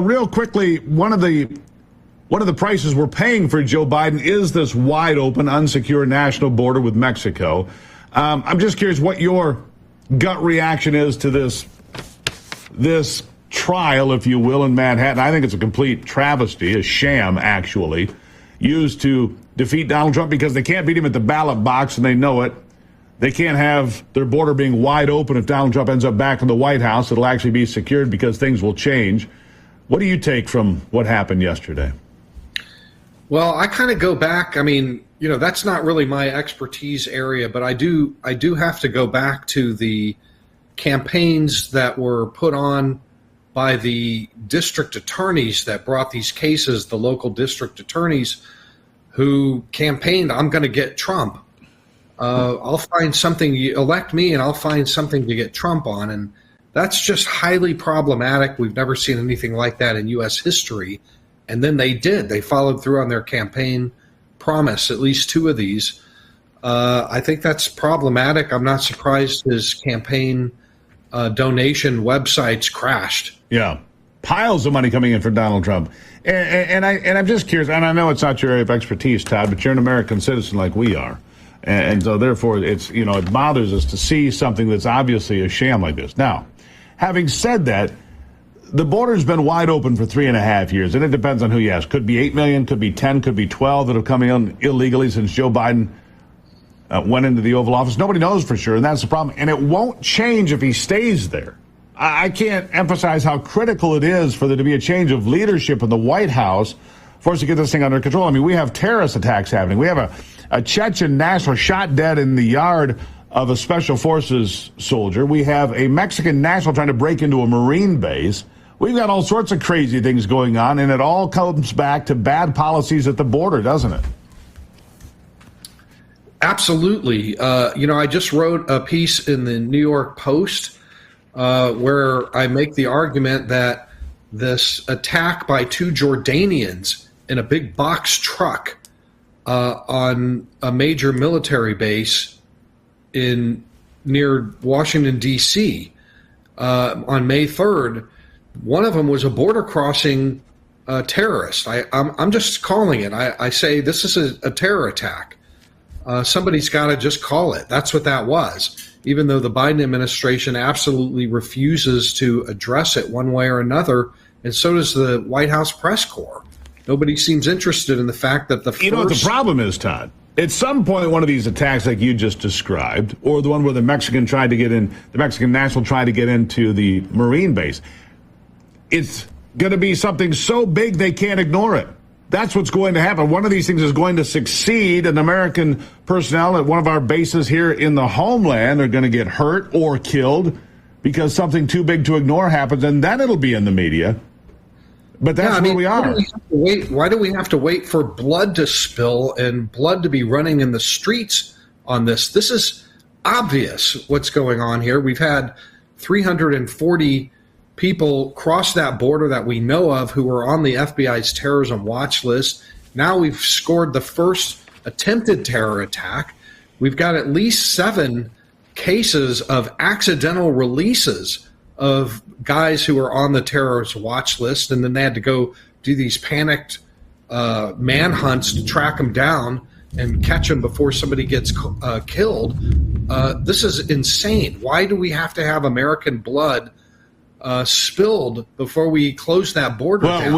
Real quickly, one of the prices we're paying for Joe Biden is this wide open, unsecure national border with Mexico. I'm just curious what your gut reaction is to this trial, if you will, in Manhattan. I think it's a complete travesty, a sham, actually, used to defeat Donald Trump because they can't beat him at the ballot box, and they know it. They can't have their border being wide open. If Donald Trump ends up back in the White House, it'll actually be secured because things will change. What do you take from what happened yesterday? Well, I kind of go back. I mean, that's not really my expertise area, but I do have to go back to the campaigns that were put on by the district attorneys that brought these cases, the local district attorneys who campaigned, I'm going to get Trump. I'll find something, you elect me and I'll find something to get Trump on. And that's just highly problematic. We've never seen anything like that in U.S. history. And then they did. They followed through on their campaign promise, at least two of these. I think that's problematic. I'm not surprised his campaign donation websites crashed. Yeah. Piles of money coming in for Donald Trump. And I'm just curious, and I know it's not your area of expertise, Todd, but you're an American citizen like we are. And so therefore it bothers us to see something that's obviously a sham like this. Now, having said that, the border's been wide open for 3.5 years, and it depends on who you ask. Could be 8 million, could be 10, could be 12 that have come in illegally since Joe Biden went into the Oval Office. Nobody knows for sure, and that's the problem. And it won't change if he stays there. I can't emphasize how critical it is for there to be a change of leadership in the White House for us to get this thing under control. I mean, we have terrorist attacks happening. We have a Chechen national shot dead in the yard of a special forces soldier. We have a Mexican national trying to break into a Marine base. We've got all sorts of crazy things going on, and it all comes back to bad policies at the border, doesn't it? Absolutely. I just wrote a piece in the New York Post where I make the argument that this attack by two Jordanians in a big box truck on a major military base near Washington, D.C. On May 3rd, one of them was a border crossing terrorist. I'm just calling it. I say this is a terror attack. Somebody's got to just call it. That's what that was, even though the Biden administration absolutely refuses to address it one way or another, and so does the White House press corps. Nobody seems interested in the fact that the first... You know what the problem is, Todd? At some point, one of these attacks like you just described, or the one where the Mexican national tried to get into the Marine base, it's going to be something so big they can't ignore it. That's what's going to happen. One of these things is going to succeed, and American personnel at one of our bases here in the homeland are going to get hurt or killed because something too big to ignore happens, and then it'll be in the media. But that's where we are. Why do we have to wait for blood to spill and blood to be running in the streets on this? This is obvious what's going on here. We've had 340 people cross that border that we know of who were on the FBI's terrorism watch list. Now we've scored the first attempted terror attack. We've got at least 7 cases of accidental releases of guys who are on the terrorist watch list, and then they had to go do these panicked manhunts to track them down and catch them before somebody gets killed. This is insane. Why do we have to have American blood spilled before we close that border down?